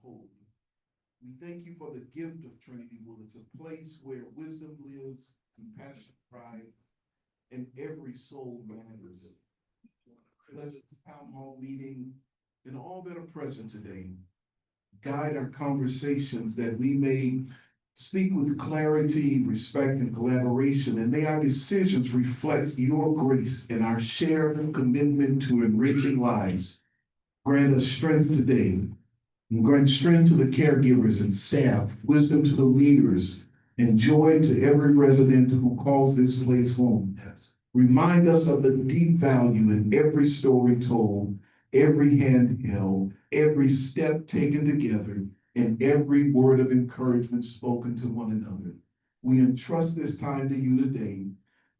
Hope. We thank you for the gift of Trinity Will. It's a place where wisdom lives, compassion thrives, and every soul matters. Bless this town hall meeting and all that are present today. Guide our conversations that we may speak with clarity, respect, and collaboration, and may our decisions reflect your grace and our shared commitment to enriching lives. Grant us strength today, and grant strength to the caregivers and staff, wisdom to the leaders, and joy to every resident who calls this place home. Yes. Remind us of the deep value in every story told, every hand held, every step taken together, and every word of encouragement spoken to one another. We entrust this time to you today,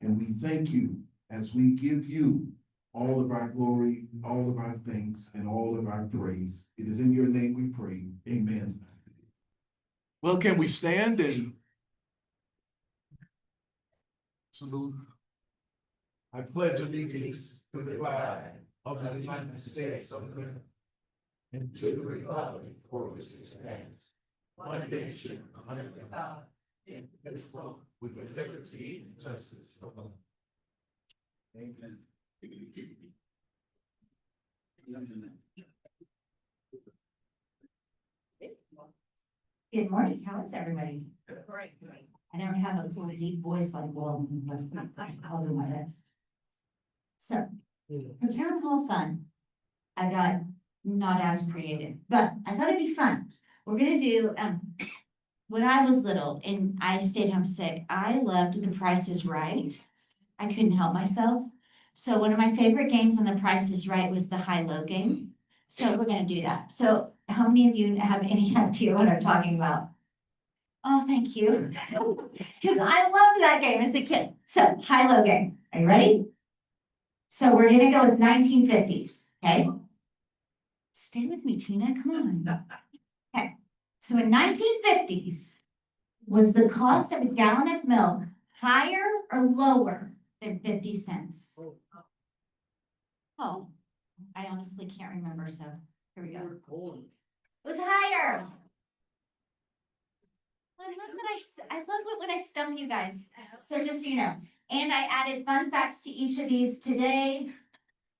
and we thank you as we give you all of our glory, all of our thanks, and all of our praise. It is in your name we pray. Amen. Well, can we stand and salute? I pledge allegiance to the flag of the United States of America and to the republic for which it stands, one nation under God, indivisible, with liberty and justice for all. Amen. Good morning, how is everybody? Great. I never have a cool deep voice like Walden, but I'll do my best. So, for town hall fun, I got not as creative, but I thought it'd be fun. We're gonna do, when I was little and I stayed home sick, I loved The Price is Right. I couldn't help myself. So one of my favorite games on The Price is Right was the high-low game. So we're gonna do that. So how many of you have any idea what I'm talking about? Oh, thank you. Because I loved that game as a kid. So high-low game. Are you ready? So we're gonna go with 1950s, okay? Stay with me, Tina, come on. Okay, so in 1950s, was the cost of a gallon of milk higher or lower than 50 cents? Oh, I honestly can't remember, so here we go. It was higher. I love it when I stump you guys. So just so you know, and I added fun facts to each of these today.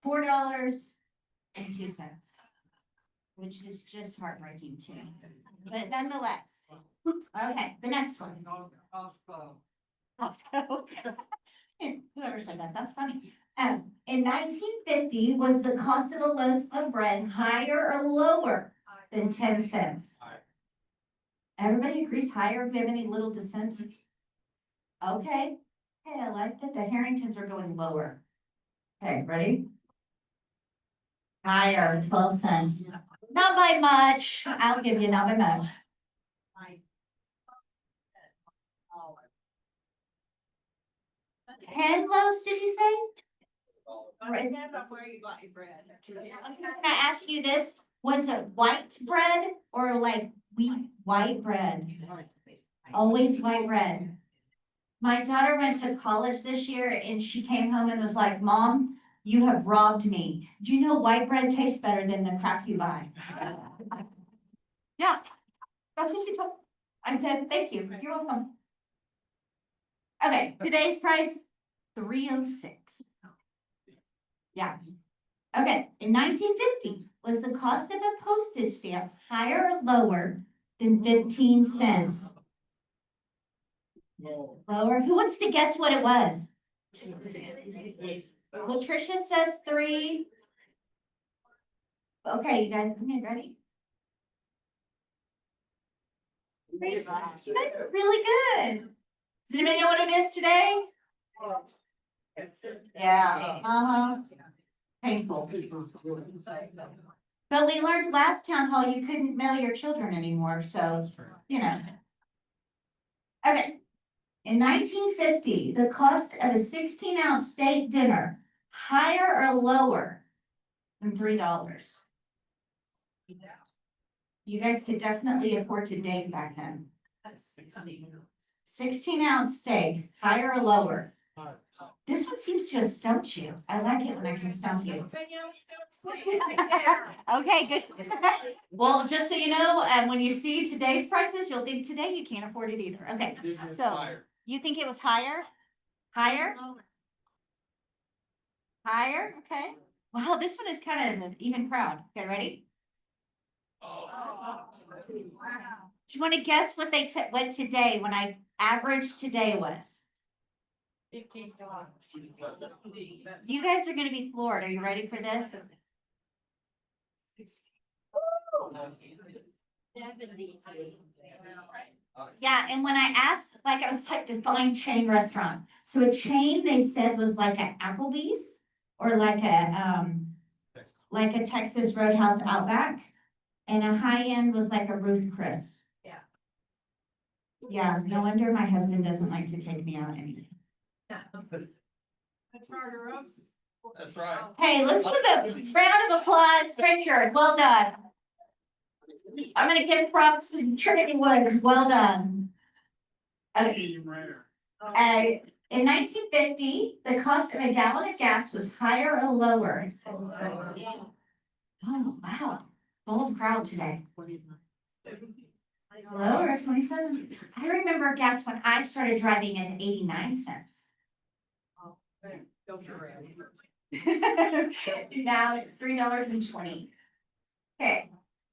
$4.02, which is just heartbreaking to me. But nonetheless, okay, the next one. Costco. Whoever said that, that's funny. In 1950, was the cost of a loaf of bread higher or lower than 10 cents? Everybody agrees higher. Do we have any little dissent? Okay. Hey, I like that the Harringtons are going lower. Okay, ready? Higher, 12 cents. Not by much. I'll give you not by much. 10 loaves, did you say? Depends on where you got your bread. Okay, can I ask you this? Was it white bread or like white bread? Always white bread. My daughter went to college this year and she came home and was like, Mom, you have robbed me. Do you know white bread tastes better than the crap you buy? Yeah, that's what she told me. I said, thank you, you're welcome. Okay, today's price, $3.06. Yeah. Okay, in 1950, was the cost of a postage stamp higher or lower than 15 cents? Lower. Who wants to guess what it was? Latricia says 3. Okay, you guys, ready? You guys are really good. Does anybody know what it is today? Yeah, painful. But we learned last town hall you couldn't mail your children anymore, so, you know. Okay. In 1950, the cost of a 16-ounce steak dinner, higher or lower than $3? You guys could definitely afford to date back then. 16-ounce steak, higher or lower? This one seems to have stumped you. I like it when I can stump you. Okay, good. Well, just so you know, when you see today's prices, you'll think today you can't afford it either. Okay, so you think it was higher? Higher? Higher? Okay. Wow, this one is kind of an even crowd. Okay, ready? Do you want to guess what what today, when I average today was? $15. You guys are gonna be floored. Are you ready for this? Yeah, and when I asked, like, I was like, define chain restaurant. So a chain, they said, was like an Applebee's or like a Texas Roadhouse Outback. And a high end was like a Ruth Chris. Yeah. Yeah, no wonder my husband doesn't like to take me out anymore. That's right. Hey, let's give a round of applause, Richard. Well done. I'm gonna give props to Trinity Woods. Well done. Okay. In 1950, the cost of a gallon of gas was higher or lower? Oh, wow. Bold crowd today. Lower, 27. I remember gas when I started driving as 89 cents. Now it's $3.20. Okay, I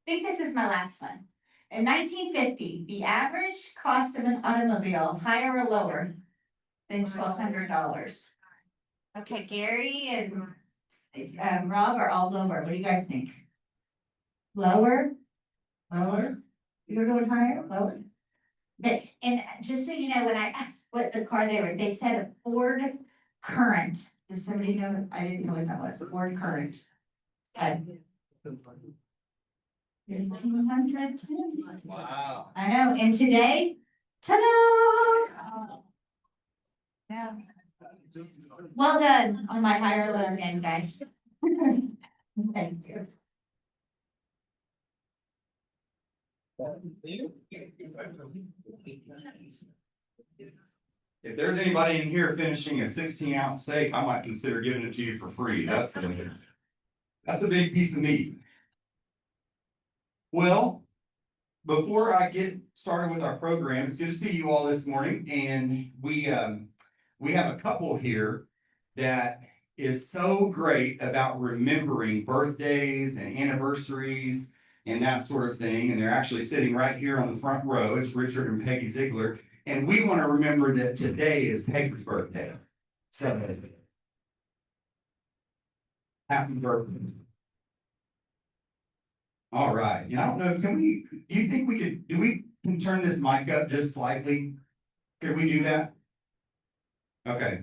think this is my last one. In 1950, the average cost of an automobile, higher or lower than $1,200? Okay, Gary and Rob are all lower. What do you guys think? Lower? Lower? You're going higher? Lower? But, and just so you know, when I asked what the car they were, they said a Ford Current. Does somebody know? I didn't know what that was. Ford Current. 1,500. Wow. I know. And today, ta-da! Yeah. Well done on my higher low end, guys. Thank you. If there's anybody in here finishing a 16-ounce steak, I might consider giving it to you for free. That's a big piece of meat. Well, before I get started with our program, it's good to see you all this morning, and we have a couple here that is so great about remembering birthdays and anniversaries and that sort of thing. And they're actually sitting right here on the front row. It's Richard and Peggy Ziegler. And we want to remember that today is Peggy's birthday. 7. Happy birthday. All right, I don't know, do you think we can turn this mic up just slightly? Could we do that? Okay,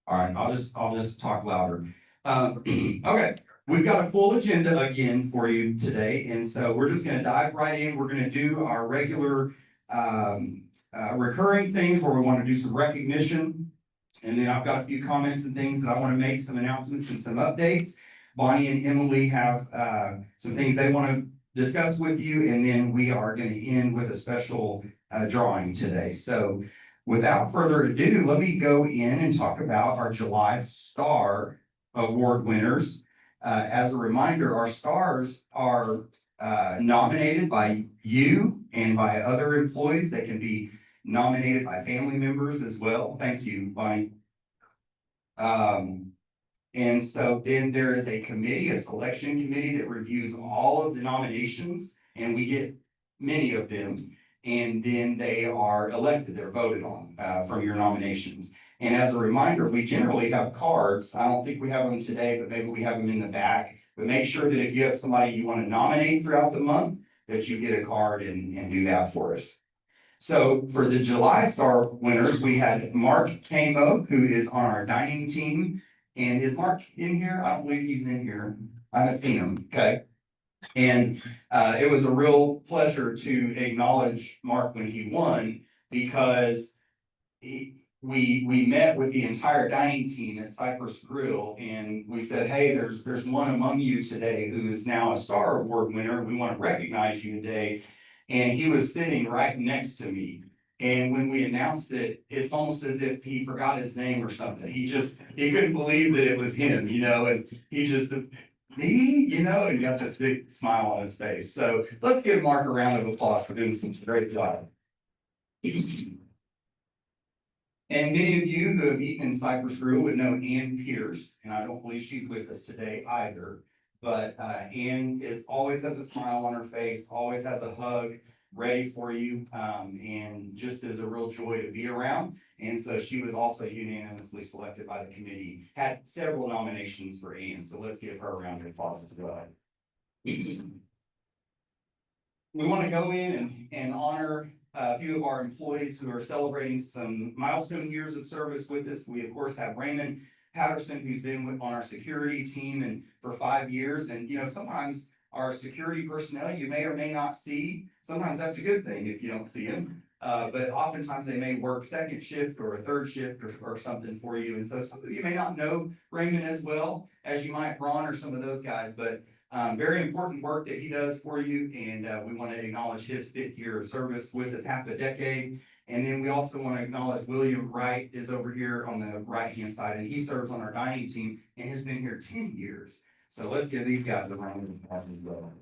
all right, I'll just talk louder. Okay, we've got a full agenda again for you today, and so we're just gonna dive right in. We're gonna do our regular recurring things where we want to do some recognition. And then I've got a few comments and things that I want to make, some announcements and some updates. Bonnie and Emily have some things they want to discuss with you, and then we are going to end with a special drawing today. So without further ado, let me go in and talk about our July Star Award winners. As a reminder, our stars are nominated by you and by other employees. They can be nominated by family members as well. Thank you, Bonnie. And so then there is a committee, a selection committee that reviews all of the nominations, and we get many of them. And then they are elected, they're voted on from your nominations. And as a reminder, we generally have cards. I don't think we have them today, but maybe we have them in the back. But make sure that if you have somebody you want to nominate throughout the month, that you get a card and do that for us. So for the July Star winners, we had Mark Camo, who is on our dining team. And is Mark in here? I don't believe he's in here. I haven't seen him, okay? And it was a real pleasure to acknowledge Mark when he won, because we met with the entire dining team at Cypress Grill, and we said, hey, there's one among you today who is now a Star Award winner. We want to recognize you today. And he was sitting right next to me. And when we announced it, it's almost as if he forgot his name or something. He couldn't believe that it was him, and he just, me, and got this big smile on his face. So let's give Mark a round of applause for doing some great job. And many of you who have eaten in Cypress Grill would know Ann Pierce, and I don't believe she's with us today either. But Ann always has a smile on her face, always has a hug ready for you, and just is a real joy to be around. And so she was also unanimously selected by the committee, had several nominations for Ann, so let's give her a round of applause as well. We want to go in and honor a few of our employees who are celebrating some milestone years of service with us. We of course have Raymond Patterson, who's been on our security team and for 5 years. And sometimes our security personnel you may or may not see. Sometimes that's a good thing if you don't see them. But oftentimes they may work second shift or a third shift or something for you. And so some of you may not know Raymond as well as you might Ron or some of those guys, but very important work that he does for you. And we want to acknowledge his 5th year of service with us, half a decade. And then we also want to acknowledge William Wright is over here on the right-hand side, and he serves on our dining team and has been here 10 years. So let's give these guys a round of applause as well.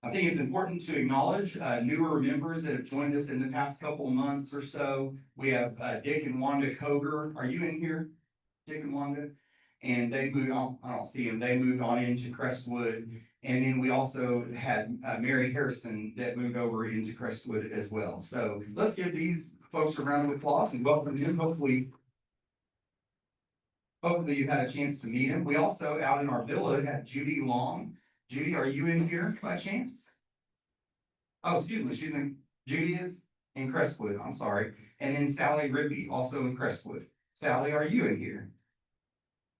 I think it's important to acknowledge newer members that have joined us in the past couple of months or so. We have Dick and Wanda Koger. Are you in here, Dick and Wanda? And they moved on, I don't see them, they moved on into Crestwood. And then we also had Mary Harrison that moved over into Crestwood as well. So let's give these folks a round of applause and welcome them. Hopefully you had a chance to meet them. We also, out in our villa, had Judy Long. Judy, are you in here by chance? Oh, excuse me, Judy is in Crestwood, I'm sorry. And then Sally Ribby, also in Crestwood. Sally, are you in here?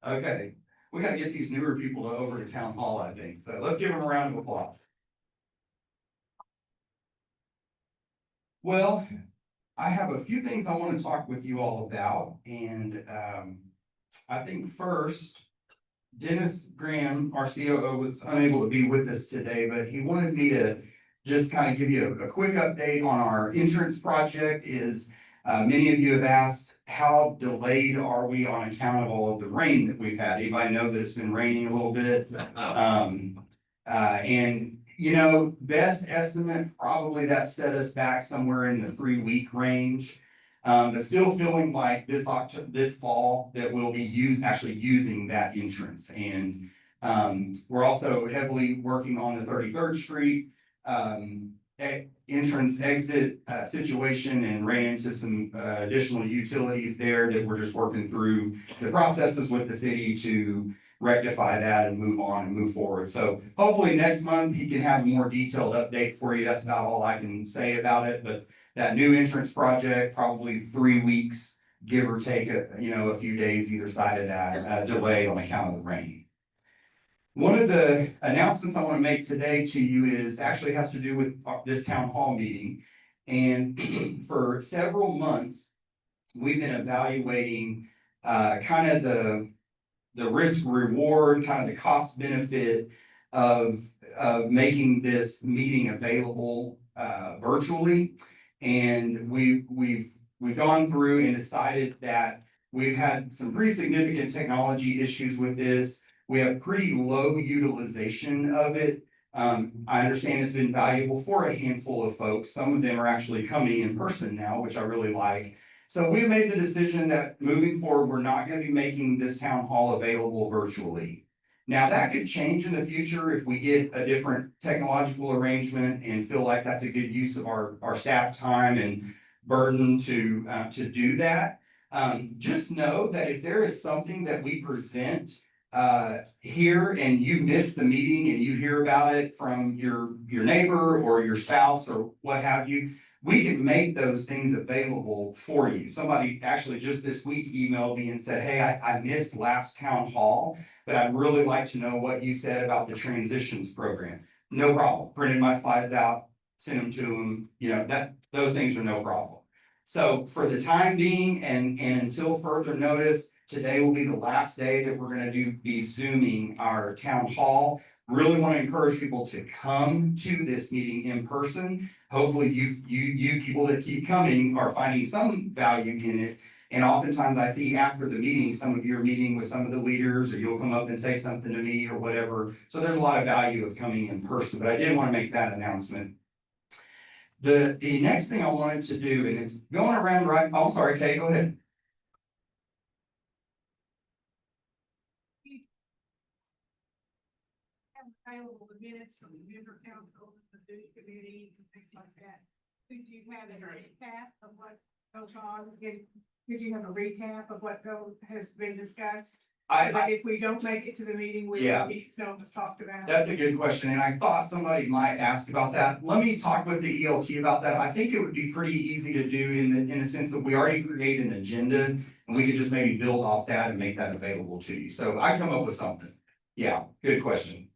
Okay, we got to get these newer people over to town hall, I think. So let's give them a round of applause. Well, I have a few things I want to talk with you all about. And I think first, Dennis Graham, our COO, was unable to be with us today, but he wanted me to just kind of give you a quick update on our insurance project. Many of you have asked, how delayed are we on account of all of the rain that we've had? Anybody know that it's been raining a little bit? And best estimate, probably that set us back somewhere in the 3-week range. But still feeling like this fall that we'll be actually using that entrance. And we're also heavily working on the 33rd Street entrance exit situation and ran into some additional utilities there that we're just working through the processes with the city to rectify that and move on and move forward. So hopefully next month he can have a more detailed update for you. That's about all I can say about it, but that new entrance project, probably 3 weeks, give or take a few days either side of that delay on account of the rain. One of the announcements I want to make today to you is actually has to do with this town hall meeting. And for several months, we've been evaluating kind of the risk reward, kind of the cost benefit of making this meeting available virtually. And we've gone through and decided that we've had some pretty significant technology issues with this. We have pretty low utilization of it. I understand it's been valuable for a handful of folks. Some of them are actually coming in person now, which I really like. So we made the decision that moving forward, we're not going to be making this town hall available virtually. Now that could change in the future if we get a different technological arrangement and feel like that's a good use of our staff time and burden to do that. Just know that if there is something that we present here and you miss the meeting and you hear about it from your neighbor or your spouse or what have you, we can make those things available for you. Somebody actually just this week emailed me and said, hey, I missed last town hall, but I'd really like to know what you said about the transitions program. No problem. Printed my slides out, sent them to them, those things are no problem. So for the time being and until further notice, today will be the last day that we're going to be Zooming our town hall. Really want to encourage people to come to this meeting in person. Hopefully you people that keep coming are finding some value in it. And oftentimes I see after the meeting, some of you are meeting with some of the leaders or you'll come up and say something to me or whatever. So there's a lot of value of coming in person, but I did want to make that announcement. The next thing I wanted to do, and it's going around right, oh, I'm sorry, Kay, go ahead. Available the minutes from the member council, the food committee, and things like that. Could you have a recap of what goes on? Could you have a recap of what has been discussed? But if we don't make it to the meeting, we need to know what's talked about. That's a good question, and I thought somebody might ask about that. Let me talk with the ELT about that. I think it would be pretty easy to do in the sense that we already create an agenda, and we could just maybe build off that and make that available to you. So I come up with something. Yeah, good question.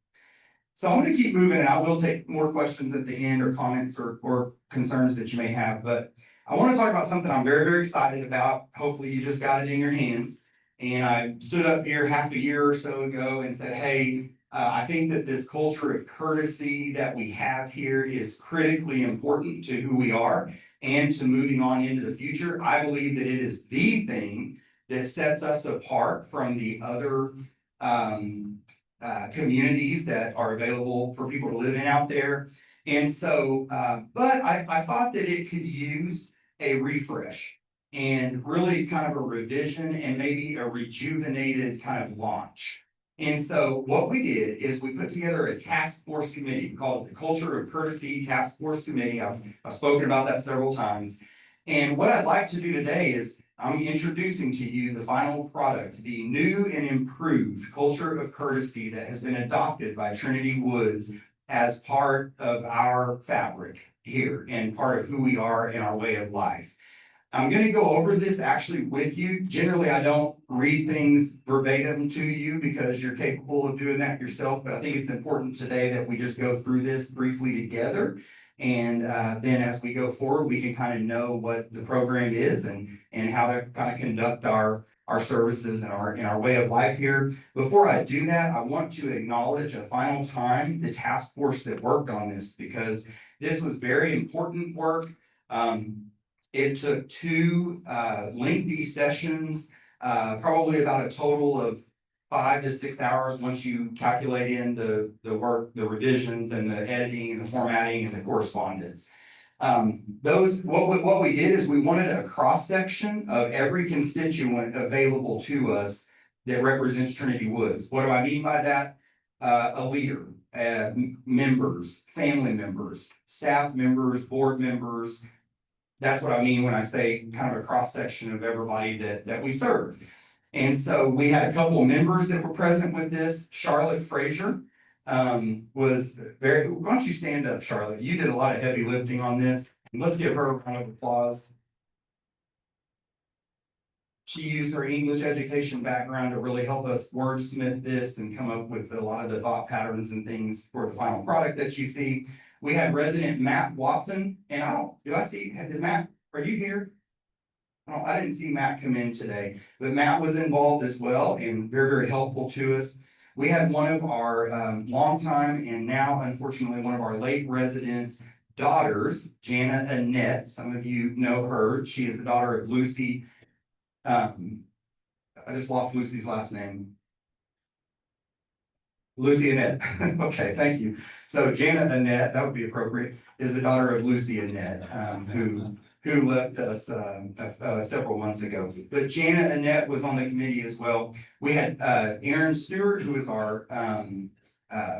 So I'm going to keep moving, and I will take more questions at the end or comments or concerns that you may have. But I want to talk about something I'm very, very excited about. Hopefully you just got it in your hands. And I stood up here half a year or so ago and said, hey, I think that this culture of courtesy that we have here is critically important to who we are and to moving on into the future. I believe that it is the thing that sets us apart from the other communities that are available for people to live in out there. And so, but I thought that it could use a refresh and really kind of a revision and maybe a rejuvenated kind of launch. And so what we did is we put together a task force committee. We call it the Culture of Courtesy Task Force Committee. I've spoken about that several times. And what I'd like to do today is I'm introducing to you the final product, the new and improved Culture of Courtesy that has been adopted by Trinity Woods as part of our fabric here and part of who we are in our way of life. I'm going to go over this actually with you. Generally, I don't read things verbatim to you because you're capable of doing that yourself, but I think it's important today that we just go through this briefly together. And then as we go forward, we can kind of know what the program is and how to kind of conduct our services and our way of life here. Before I do that, I want to acknowledge a final time the task force that worked on this, because this was very important work. It took 2 lengthy sessions, probably about a total of 5 to 6 hours once you calculate in the work, the revisions and the editing and the formatting and the correspondence. What we did is we wanted a cross section of every constituent available to us that represents Trinity Woods. What do I mean by that? A leader, members, family members, staff members, board members. That's what I mean when I say kind of a cross section of everybody that we serve. And so we had a couple of members that were present with this. Charlotte Frazier was very, why don't you stand up, Charlotte? You did a lot of heavy lifting on this. Let's give her a round of applause. She used her English education background to really help us wordsmith this and come up with a lot of the thought patterns and things for the final product that you see. We had resident Matt Watson, and is Matt, are you here? I didn't see Matt come in today, but Matt was involved as well and very, very helpful to us. We had one of our longtime and now unfortunately one of our late residents' daughters, Jana Annette. Some of you know her. She is the daughter of Lucy. I just lost Lucy's last name. Lucy Annette. Okay, thank you. So Jana Annette, that would be appropriate, is the daughter of Lucy Annette, who left us several months ago. But Jana Annette was on the committee as well. We had Aaron Stewart, who is our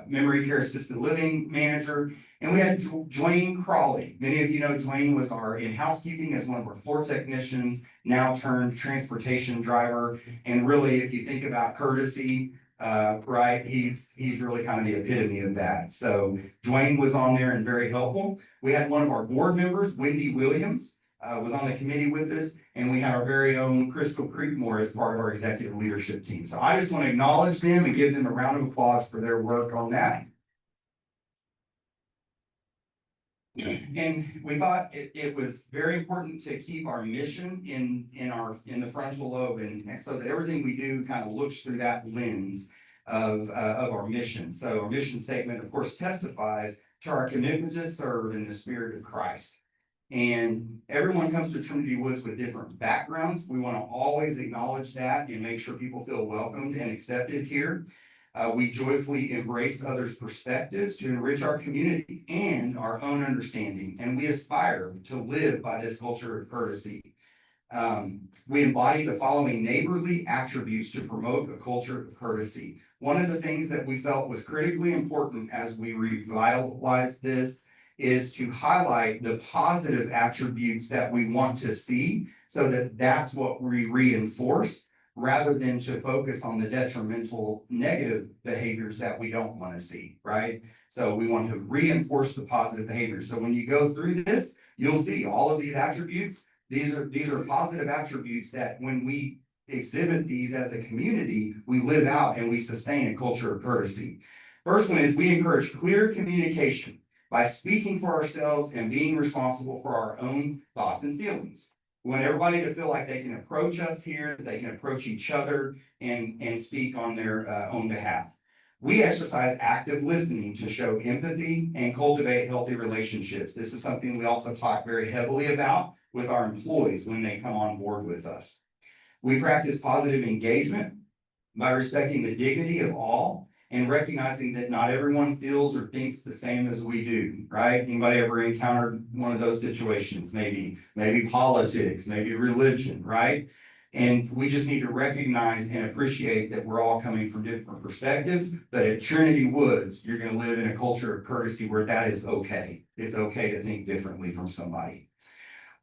memory care assisted living manager. And we had Dwayne Crawley. Many of you know Dwayne was our in housekeeping as one of our floor technicians, now turned transportation driver. And really, if you think about courtesy, right, he's really kind of the epitome of that. So Dwayne was on there and very helpful. We had one of our board members, Wendy Williams, was on the committee with us, and we had our very own Crystal Creekmore as part of our executive leadership team. So I just want to acknowledge them and give them a round of applause for their work on that. And we thought it was very important to keep our mission in the frontal lobe, and so that everything we do kind of looks through that lens of our mission. So our mission statement, of course, testifies to our commitment to serve in the spirit of Christ. And everyone comes to Trinity Woods with different backgrounds. We want to always acknowledge that and make sure people feel welcomed and accepted here. We joyfully embrace others' perspectives to enrich our community and our own understanding, and we aspire to live by this culture of courtesy. We embody the following neighborly attributes to promote a culture of courtesy. One of the things that we felt was critically important as we revitalized this is to highlight the positive attributes that we want to see, so that that's what we reinforce, rather than to focus on the detrimental negative behaviors that we don't want to see, right? So we want to reinforce the positive behaviors. So when you go through this, you'll see all of these attributes. These are positive attributes that when we exhibit these as a community, we live out and we sustain a culture of courtesy. First one is we encourage clear communication by speaking for ourselves and being responsible for our own thoughts and feelings. We want everybody to feel like they can approach us here, that they can approach each other and speak on their own behalf. We exercise active listening to show empathy and cultivate healthy relationships. This is something we also talk very heavily about with our employees when they come on board with us. We practice positive engagement by respecting the dignity of all and recognizing that not everyone feels or thinks the same as we do, right? Anybody ever encountered one of those situations? Maybe politics, maybe religion, right? And we just need to recognize and appreciate that we're all coming from different perspectives, but at Trinity Woods, you're going to live in a culture of courtesy where that is okay. It's okay to think differently from somebody.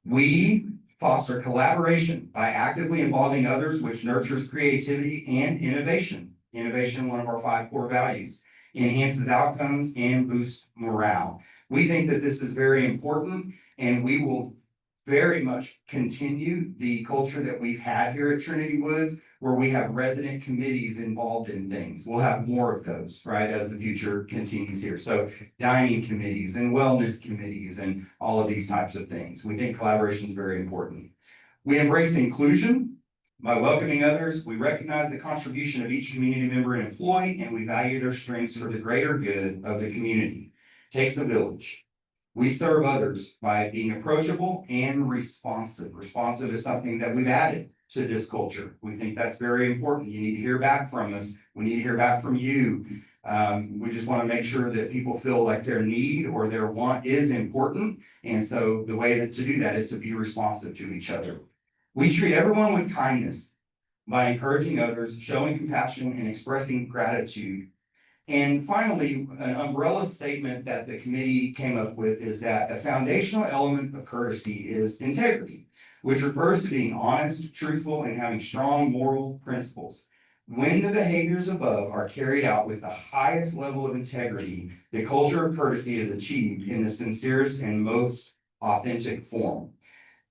We foster collaboration by actively involving others, which nurtures creativity and innovation. Innovation, one of our 5 core values, enhances outcomes and boosts morale. We think that this is very important, and we will very much continue the culture that we've had here at Trinity Woods, where we have resident committees involved in things. We'll have more of those, right, as the future continues here. So dining committees and wellness committees and all of these types of things. We think collaboration is very important. We embrace inclusion. By welcoming others, we recognize the contribution of each community member and employee, and we value their strengths for the greater good of the community. Takes a village. We serve others by being approachable and responsive. Responsive is something that we've added to this culture. We think that's very important. You need to hear back from us. We need to hear back from you. We just want to make sure that people feel like their need or their want is important. And so the way to do that is to be responsive to each other. We treat everyone with kindness by encouraging others, showing compassion, and expressing gratitude. And finally, an umbrella statement that the committee came up with is that a foundational element of courtesy is integrity, which refers to being honest, truthful, and having strong moral principles. When the behaviors above are carried out with the highest level of integrity, the culture of courtesy is achieved in the sincerest and most authentic form.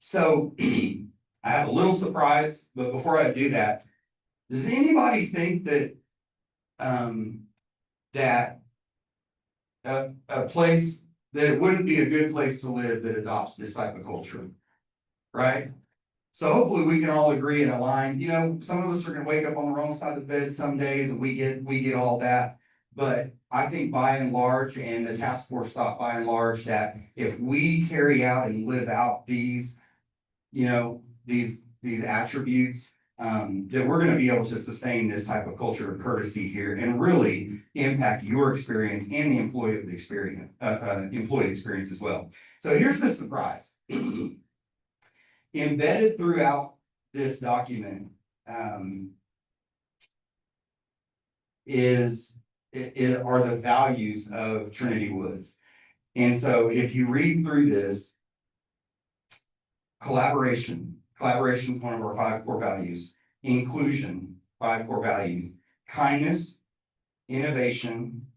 So I have a little surprise, but before I do that, does anybody think that that a place that it wouldn't be a good place to live that adopts this type of culture, right? So hopefully we can all agree and align. You know, some of us are gonna wake up on the wrong side of the bed some days, and we get all that. But I think by and large, and the task force thought by and large, that if we carry out and live out these, you know, these attributes, that we're gonna be able to sustain this type of culture of courtesy here and really impact your experience and the employee experience as well. So here's the surprise. Embedded throughout this document, are the values of Trinity Woods. And so if you read through this, collaboration is one of our 5 core values. Inclusion, 5 core values. Kindness, innovation,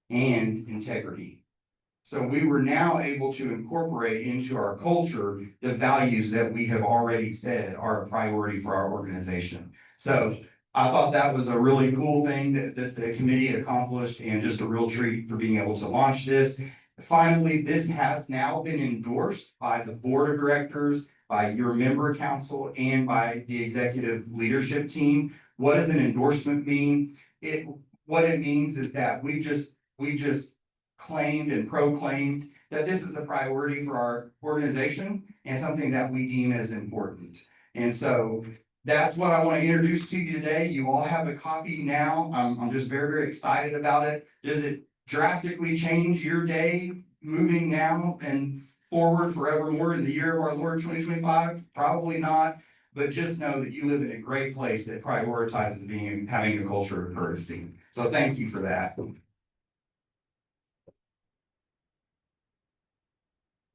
and integrity. So we were now able to incorporate into our culture the values that we have already said are a priority for our organization. So I thought that was a really cool thing that the committee accomplished, and just a real treat for being able to launch this. Finally, this has now been endorsed by the board of directors, by your member council, and by the executive leadership team. What does an endorsement mean? What it means is that we just claimed and proclaimed that this is a priority for our organization and something that we deem as important. And so that's what I want to introduce to you today. You all have a copy now. I'm just very, very excited about it. Does it drastically change your day moving now and forward forevermore in the year of our Lord 2025? Probably not, but just know that you live in a great place that prioritizes having a culture of courtesy. So thank you for that.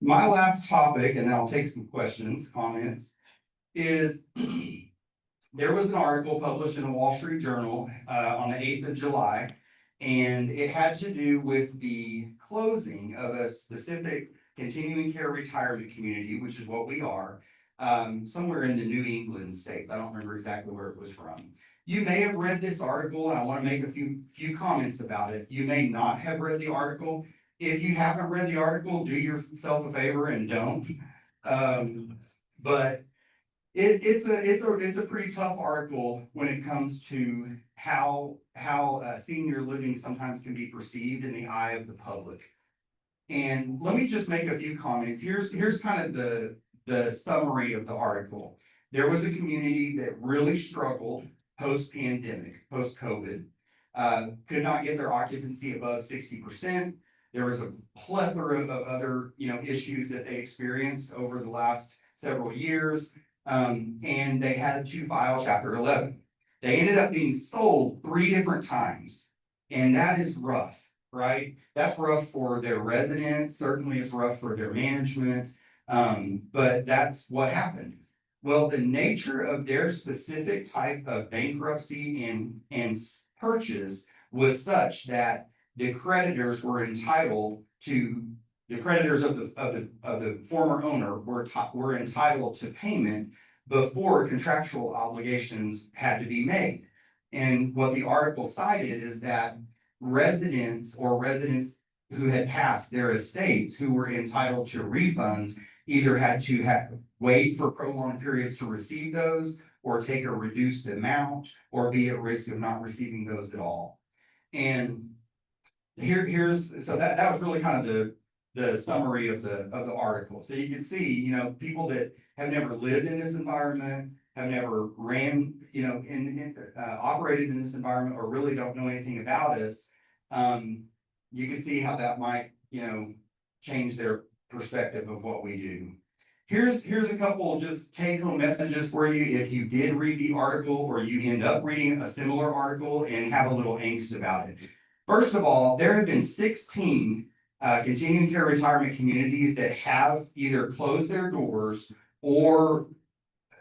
My last topic, and then I'll take some questions, comments, is there was an article published in the Wall Street Journal on the 8th of July, and it had to do with the closing of a specific continuing care retirement community, which is what we are, somewhere in the New England states. I don't remember exactly where it was from. You may have read this article, and I want to make a few comments about it. You may not have read the article. If you haven't read the article, do yourself a favor and don't. But it's a pretty tough article when it comes to how senior living sometimes can be perceived in the eye of the public. And let me just make a few comments. Here's kind of the summary of the article. There was a community that really struggled post-pandemic, post-COVID, could not get their occupancy above 60%. There was a plethora of other, issues that they experienced over the last several years. And they had to file Chapter 11. They ended up being sold 3 different times. And that is rough, right? That's rough for their residents. Certainly it's rough for their management. But that's what happened. Well, the nature of their specific type of bankruptcy and purchase was such that the creditors were entitled to, the creditors of the former owner were entitled to payment before contractual obligations had to be made. And what the article cited is that residents who had passed their estates who were entitled to refunds either had to wait for prolonged periods to receive those, or take a reduced amount, or be at risk of not receiving those at all. And so that was really kind of the summary of the article. So you can see, people that have never lived in this environment, have never ran, operated in this environment, or really don't know anything about us. You can see how that might, change their perspective of what we do. Here's a couple just take-home messages for you if you did read the article, or you end up reading a similar article and have a little angst about it. First of all, there have been 16 continuing care retirement communities that have either closed their doors or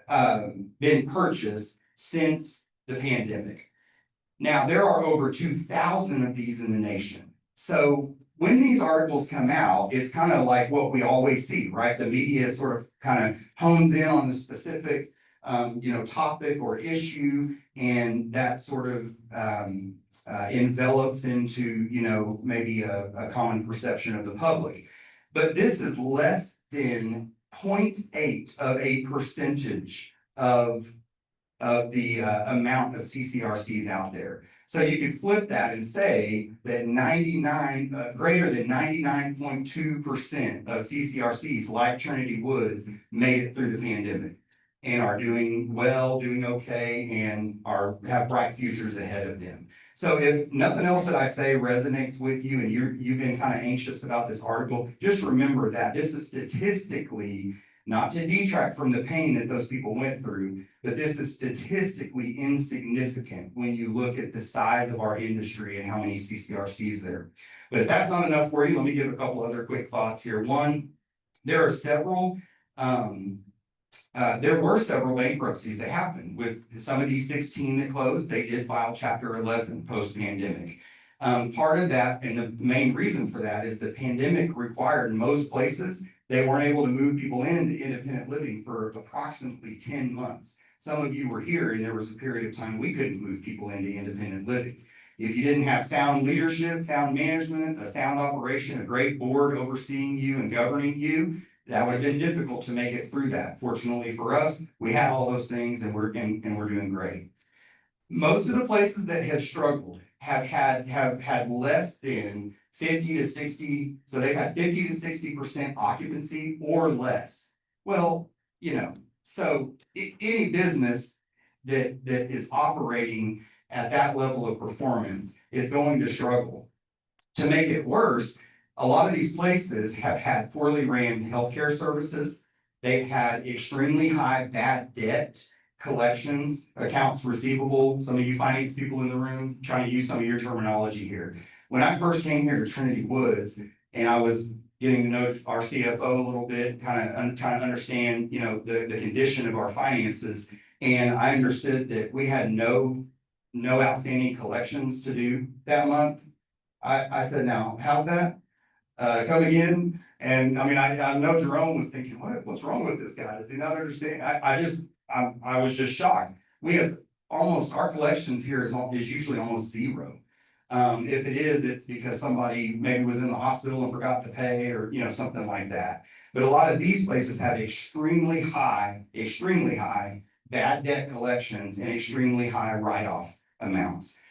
been purchased since the pandemic. Now, there are over 2,000 of these in the nation. So when these articles come out, it's kind of like what we always see, right? The media sort of kind of hones in on a specific topic or issue, and that sort of envelops into, maybe a common perception of the public. But this is less than 0.8% of the amount of CCRCs out there. So you could flip that and say that greater than 99.2% of CCRCs like Trinity Woods made it through the pandemic and are doing well, doing okay, and have bright futures ahead of them. So if nothing else that I say resonates with you and you've been kind of anxious about this article, just remember that this is statistically, not to detract from the pain that those people went through, but this is statistically insignificant when you look at the size of our industry and how many CCRCs there. But if that's not enough for you, let me give a couple other quick thoughts here. One, there were several bankruptcies that happened with some of these 16 that closed. They did file Chapter 11 post-pandemic. Part of that, and the main reason for that, is the pandemic required in most places, they weren't able to move people into independent living for approximately 10 months. Some of you were here and there was a period of time we couldn't move people into independent living. If you didn't have sound leadership, sound management, a sound operation, a great board overseeing you and governing you, that would have been difficult to make it through that. Fortunately for us, we had all those things and we're doing great. Most of the places that have struggled have had less than 50 to 60, so they've had 50 to 60% occupancy or less. Well, so any business that is operating at that level of performance is going to struggle. To make it worse, a lot of these places have had poorly ran healthcare services. They've had extremely high bad debt collections, accounts receivable. Some of you finance people in the room, trying to use some of your terminology here. When I first came here to Trinity Woods and I was getting to know our CFO a little bit, kind of trying to understand, the condition of our finances, and I understood that we had no outstanding collections to do that month. I said, now, how's that? Come again? And I mean, I know Jerome was thinking, what's wrong with this guy? Does he not understand? I was just shocked. We have our collections here is usually almost zero. If it is, it's because somebody maybe was in the hospital and forgot to pay or, something like that. But a lot of these places have extremely high bad debt collections and extremely high write-off amounts.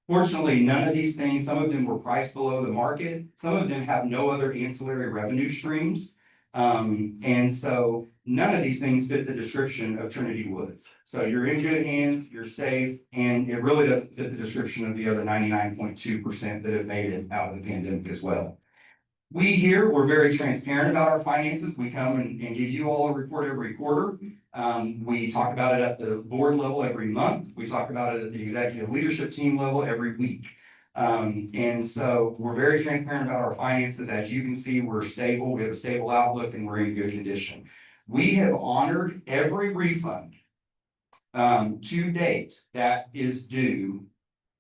Fortunately, none of these things, some of them were priced below the market. Some of them have no other ancillary revenue streams. And so none of these things fit the description of Trinity Woods. So you're in good hands, you're safe, and it really doesn't fit the description of the other 99.2% that have made it out of the pandemic as well. We're very transparent about our finances. We come and give you all a report every quarter. We talk about it at the board level every month. We talk about it at the executive leadership team level every week. And so we're very transparent about our finances. As you can see, we're stable. We have a stable outlook and we're in good condition. We have honored every refund to date that is due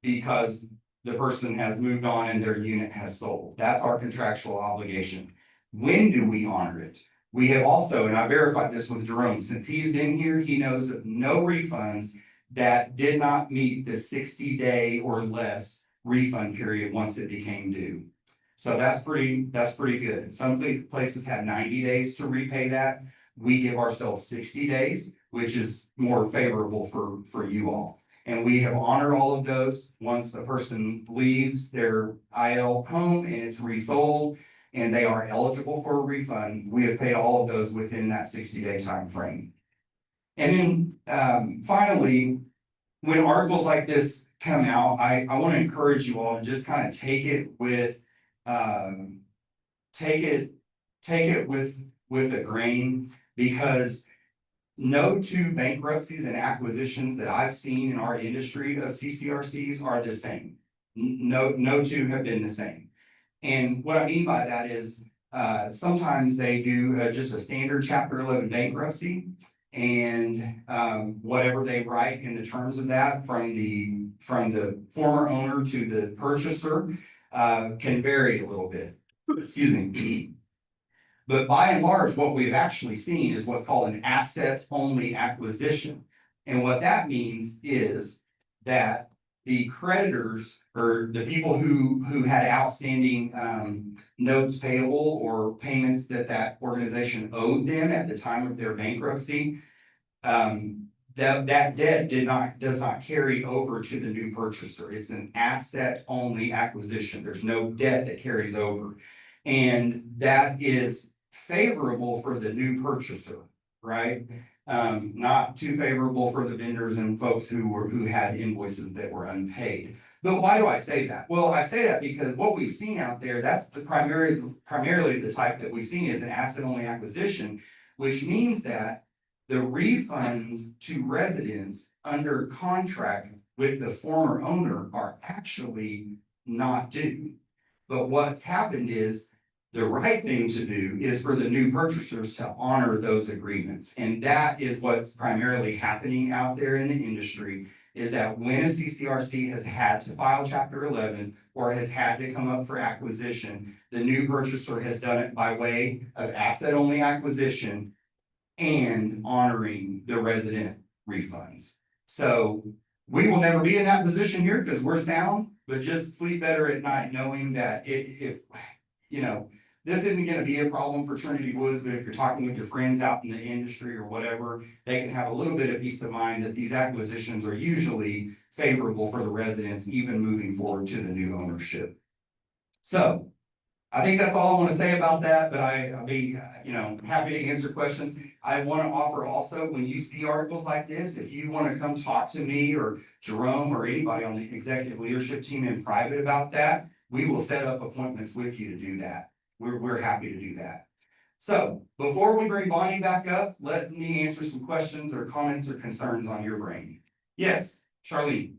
because the person has moved on and their unit has sold. That's our contractual obligation. When do we honor it? We have also, and I verified this with Jerome, since he's been here, he knows of no refunds that did not meet the 60-day or less refund period once it became due. So that's pretty good. Some places have 90 days to repay that. We give ourselves 60 days, which is more favorable for you all. And we have honored all of those. Once the person leaves their IL home and it's resold and they are eligible for a refund, we have paid all of those within that 60-day time frame. And then finally, when articles like this come out, I want to encourage you all to just kind of take it with a grain, because no two bankruptcies and acquisitions that I've seen in our industry of CCRCs are the same. No two have been the same. And what I mean by that is, sometimes they do just a standard chapter 11 bankruptcy. And, whatever they write in the terms of that from the former owner to the purchaser, can vary a little bit. Excuse me. But by and large, what we've actually seen is what's called an asset-only acquisition. And what that means is that the creditors or the people who had outstanding notes payable or payments that organization owed them at the time of their bankruptcy, that debt does not carry over to the new purchaser. It's an asset-only acquisition. There's no debt that carries over. And that is favorable for the new purchaser, right? Not too favorable for the vendors and folks who had invoices that were unpaid. But why do I say that? Well, I say that because what we've seen out there, that's primarily the type that we've seen is an asset-only acquisition, which means that the refunds to residents under contract with the former owner are actually not due. But what's happened is the right thing to do is for the new purchasers to honor those agreements. And that is what's primarily happening out there in the industry, is that when a CCRC has had to file Chapter 11 or has had to come up for acquisition, the new purchaser has done it by way of asset-only acquisition and honoring the resident refunds. So we will never be in that position here because we're sound, but just sleep better at night knowing that if you know, this isn't gonna be a problem for Trinity Woods, but if you're talking with your friends out in the industry or whatever, they can have a little bit of peace of mind that these acquisitions are usually favorable for the residents, even moving forward to the new ownership. So I think that's all I want to say about that, but I'll be, happy to answer questions. I want to offer also, when you see articles like this, if you want to come talk to me or Jerome or anybody on the executive leadership team in private about that, we will set up appointments with you to do that. We're happy to do that. So before we bring Bonnie back up, let me answer some questions or comments or concerns on your brain. Yes, Charlene.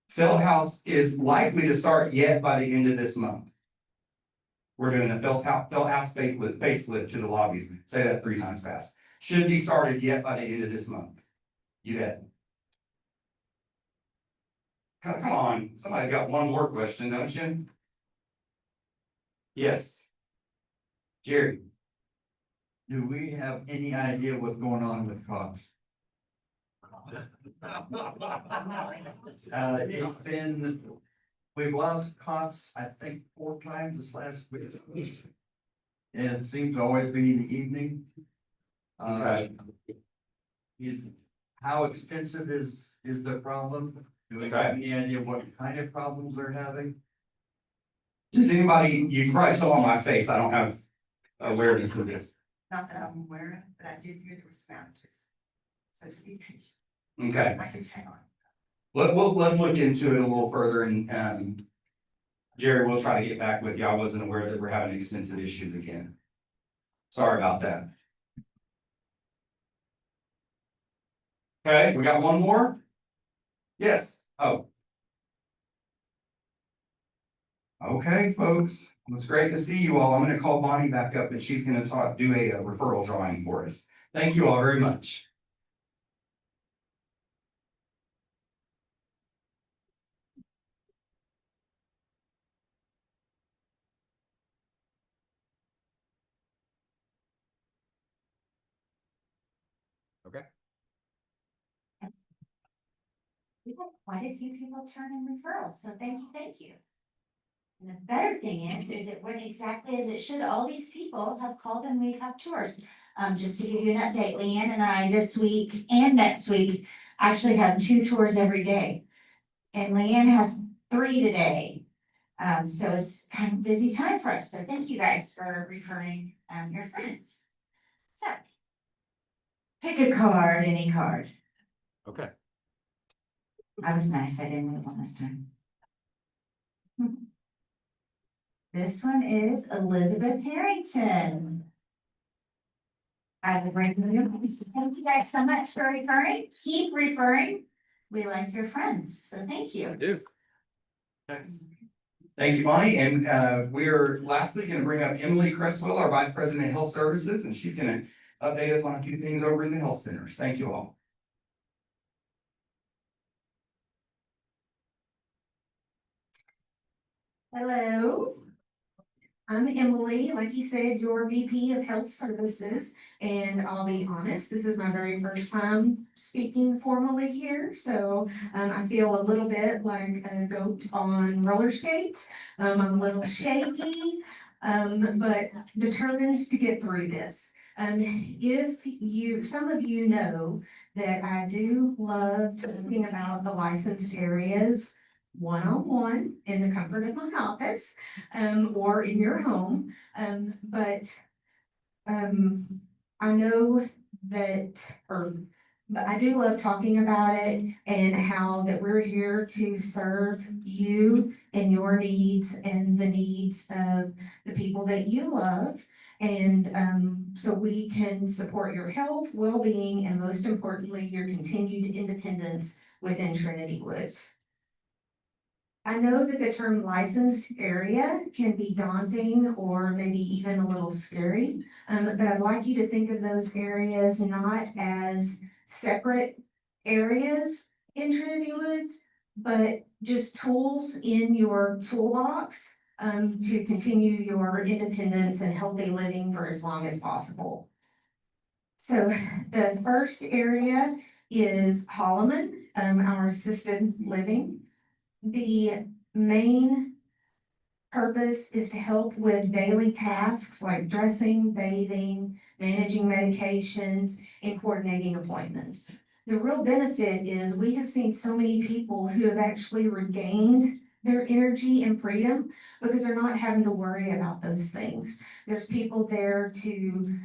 Felt House is likely to start yet by the end of this month. We're doing the Felt House facelift to the lobbies. Say that 3 times fast. Should be started yet by the end of this month. You bet. Come on, somebody's got one more question, don't you? Yes. Jerry. Do we have any idea what's going on with costs? It's been, we've lost costs, I think, 4 times this last week. And it seems to always be in the evening. Okay. How expensive is the problem? Do we have any idea what kind of problems they're having? Does anybody, you can probably tell on my face, I don't have awareness of this. Not that I'm aware of, but I did hear there was sandwiches. So to be patient, Okay, I can hang on. let's look into it a little further and, Jerry, we'll try to get back with you. I wasn't aware that we're having extensive issues again. Sorry about that. Okay, we got one more? Yes, oh. Okay, folks, it's great to see you all. I'm gonna call Bonnie back up and she's gonna do a referral drawing for us. Thank you all very much. We've had quite a few people turn in referrals, so thank you. And the better thing is it went exactly as it should. All these people have called and we've had tours. Just to give you an update, Leanne and I this week and next week actually have 2 tours every day. And Leanne has 3 today. So it's kind of a busy time for us. So thank you guys for referring your friends. So pick a card, any card. Okay. I was nice, I didn't move on this time. This one is Elizabeth Harrington. I will bring you. Thank you guys so much for referring. Keep referring. we like your friends, so thank you. do. Thank you, Bonnie, and we're lastly gonna bring up Emily Cresswell, our Vice President of Health Services, and she's gonna update us on a few things over in the health centers. Thank you all. Hello. I'm Emily, like you said, your VP of Health Services, and I'll be honest, this is my very first time speaking formally here, so I feel a little bit like a goat on roller skates. I'm a little shaky, but determined to get through this. Some of you know that I do love talking about the licensed areas one-on-one in the comfort of my office, or in your home. I know that, but I do love talking about it and how that we're here to serve you and your needs and the needs of the people that you love. And so we can support your health, well-being, and most importantly, your continued independence within Trinity Woods. I know that the term licensed area can be daunting or maybe even a little scary, but I'd like you to think of those areas not as separate areas in Trinity Woods, but just tools in your toolbox to continue your independence and healthy living for as long as possible. So the first area is Holloman, our assisted living. The main purpose is to help with daily tasks like dressing, bathing, managing medications, and coordinating appointments. The real benefit is we have seen so many people who have actually regained their energy and freedom because they're not having to worry about those things. There's people there to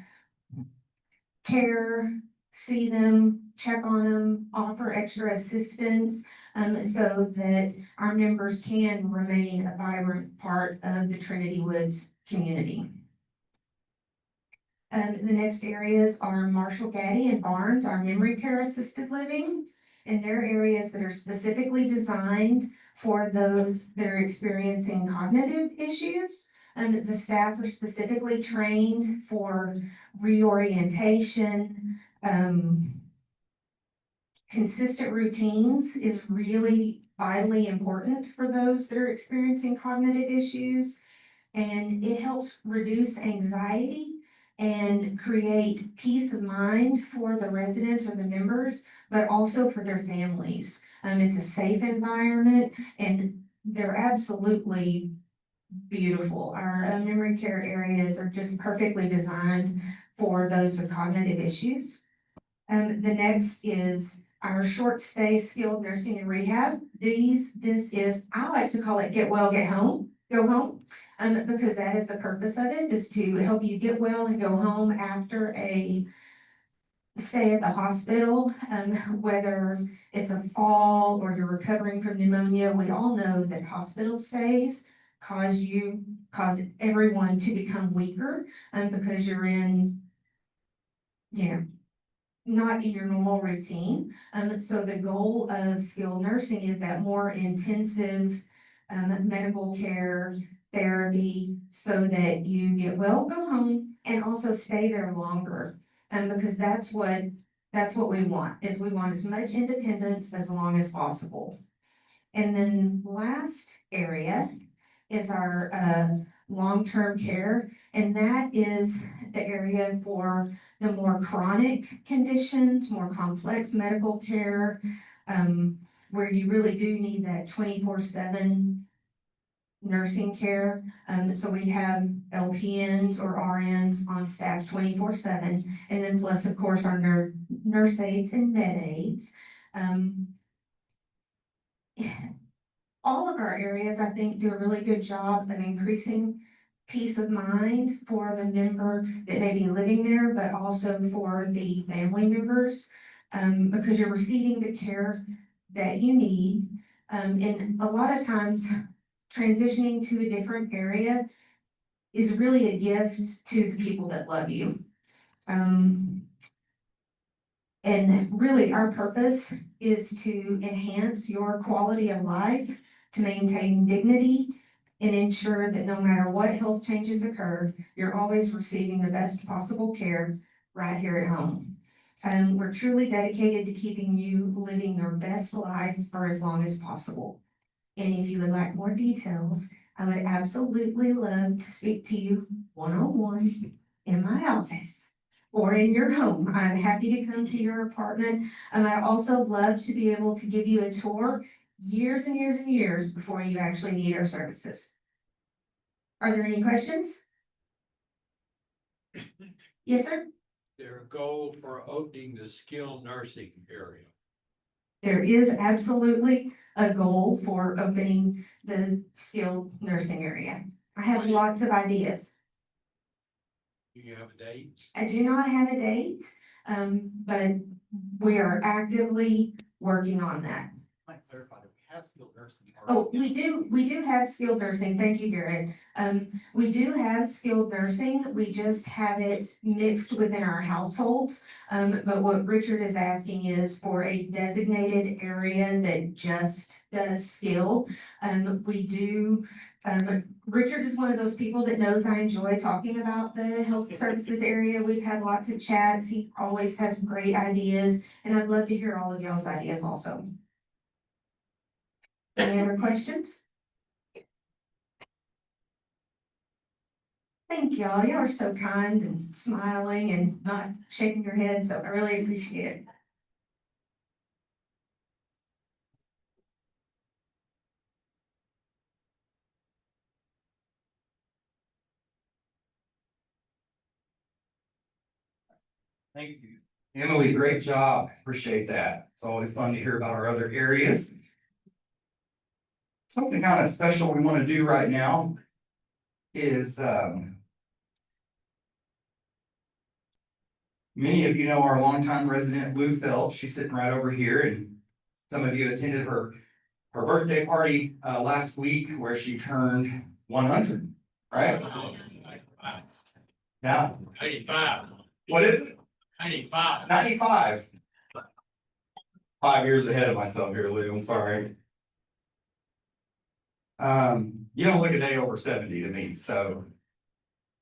care, see them, check on them, offer extra assistance, so that our members can remain a vibrant part of the Trinity Woods community. The next areas are Marshall Gaddy and Barnes, our memory care assisted living, and they're areas that are specifically designed for those that are experiencing cognitive issues. And the staff are specifically trained for reorientation. Consistent routines is really vitally important for those that are experiencing cognitive issues, and it helps reduce anxiety and create peace of mind for the residents or the members, but also for their families. It's a safe environment and they're absolutely beautiful. Our memory care areas are just perfectly designed for those with cognitive issues. The next is our short stay skilled nursing and rehab. This is, I like to call it get well, get home, go home. Because that is the purpose of it, is to help you get well and go home after a stay at the hospital, whether it's a fall or you're recovering from pneumonia. We all know that hospital stays cause everyone to become weaker, because you're in, not in your normal routine. So the goal of skilled nursing is that more intensive medical care, therapy, so that you get well, go home, and also stay there longer. Because that's what we want, is we want as much independence as long as possible. And then last area is our long-term care, and that is the area for the more chronic conditions, more complex medical care, where you really do need that 24/7 nursing care. So we have LPNs or RNs on staff 24/7, and then plus, of course, our nurse aides and med aides. All of our areas, I think, do a really good job of increasing peace of mind for the member that may be living there, but also for the family members, because you're receiving the care that you need. And a lot of times, transitioning to a different area is really a gift to the people that love you. And really, our purpose is to enhance your quality of life, to maintain dignity, and ensure that no matter what health changes occur, you're always receiving the best possible care right here at home. We're truly dedicated to keeping you living your best life for as long as possible. And if you would like more details, I would absolutely love to speak to you one-on-one in my office or in your home. I'm happy to come to your apartment. And I also love to be able to give you a tour years and years and years before you actually need our services. Are there any questions? Yes, sir. Their goal for opening the skilled nursing area. There is absolutely a goal for opening the skilled nursing area. I have lots of ideas. Do you have a date? I do not have a date, but we are actively working on that. Might clarify that we have skilled nursing. Oh, we do have skilled nursing. Thank you, Garrett. We do have skilled nursing. We just have it mixed within our household. But what Richard is asking is for a designated area that just does skilled. We do, Richard is one of those people that knows I enjoy talking about the health services area. We've had lots of chats. He always has great ideas, and I'd love to hear all of y'all's ideas also. Any other questions? Thank y'all. Y'all are so kind and smiling and not shaking your head, so I really appreciate it. Thank you. Emily, great job. Appreciate that. It's always fun to hear about our other areas. Something kind of special we want to do right now is, many of you know our longtime resident Lou Felt. She's sitting right over here, and some of you attended her birthday party last week where she turned 100, right? Yeah. 95. What is it? 95. 95. 5 years ahead of myself here, Lou. I'm sorry. You don't look a day over 70 to me, so.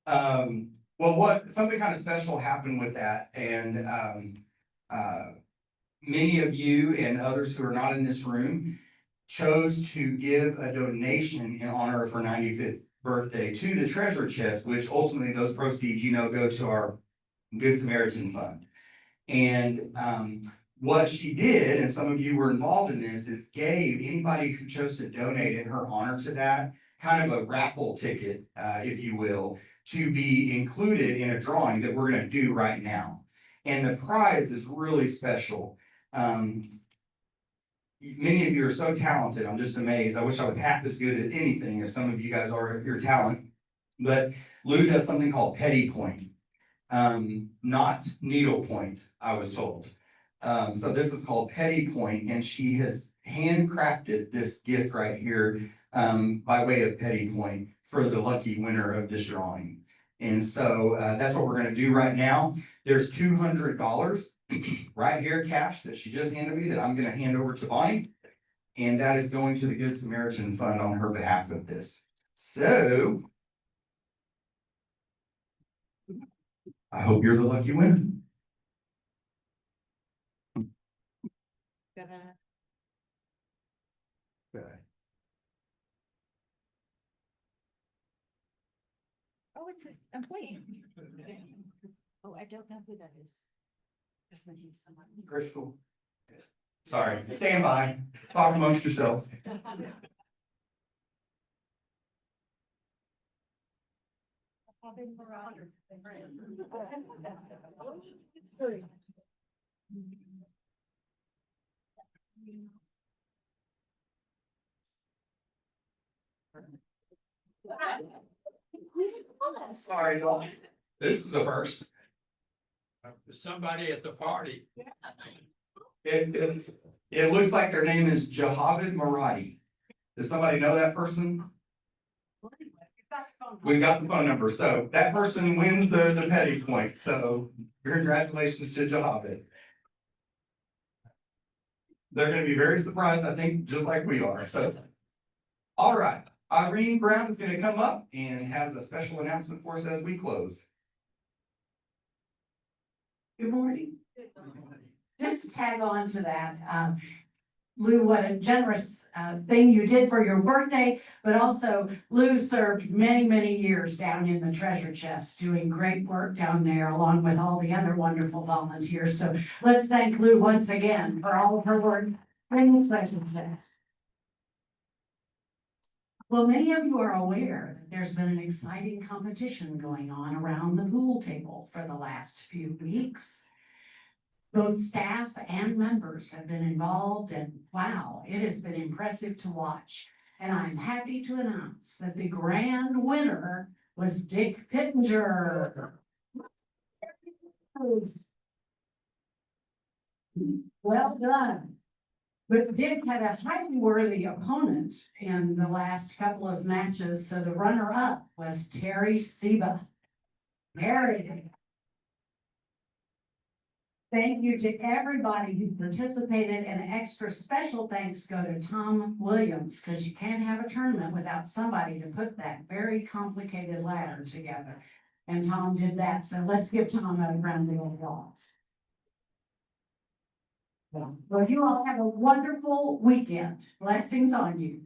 Well, something kind of special happened with that, and many of you and others who are not in this room chose to give a donation in honor of her 95th birthday to the treasure chest, which ultimately those proceeds, go to our Good Samaritan Fund. And what she did, and some of you were involved in this, is gave anybody who chose to donate in her honor to that kind of a raffle ticket, if you will, to be included in a drawing that we're going to do right now. And the prize is really special. Many of you are so talented. I'm just amazed. I wish I was half as good at anything as some of you guys are at your talent. But Lou does something called Petty Point, not needlepoint, I was told. So this is called Petty Point, and she has handcrafted this gift right here by way of Petty Point for the lucky winner of this drawing. And so that's what we're going to do right now. There's $200 right here, cash, that she just handed me that I'm going to hand over to Bonnie. And that is going to the Good Samaritan Fund on her behalf of this. So I hope you're the lucky winner. Okay. Oh, it's an employee. Oh, I don't know who that is. Crystal. Sorry, stand by. Talk amongst yourselves. Sorry, y'all. This is the first. Somebody at the party. It looks like their name is Jahavid Maradi. Does somebody know that person? We've got the phone number, so that person wins the Petty Point, so congratulations to Jahavid. They're gonna be very surprised, I think, just like we are, so. All right, Irene Brown is gonna come up and has a special announcement for us as we close. Good morning. Just to tag on to that, Lou, what a generous thing you did for your birthday, but also Lou served many, many years down in the treasure chest, doing great work down there along with all the other wonderful volunteers. So let's thank Lou once again for all of her work in the treasure chest. Well, many of you are aware that there's been an exciting competition going on around the pool table for the last few weeks. Both staff and members have been involved, and wow, it has been impressive to watch. And I'm happy to announce that the grand winner was Dick Pittenger. Well done. But Dick had a highly worthy opponent in the last couple of matches, so the runner-up was Terry Seba. Very good. Thank you to everybody who participated, and extra special thanks go to Tom Williams, because you can't have a tournament without somebody to put that very complicated ladder together. And Tom did that, so let's give Tom a round of applause. Well, you all have a wonderful weekend. Blessings on you.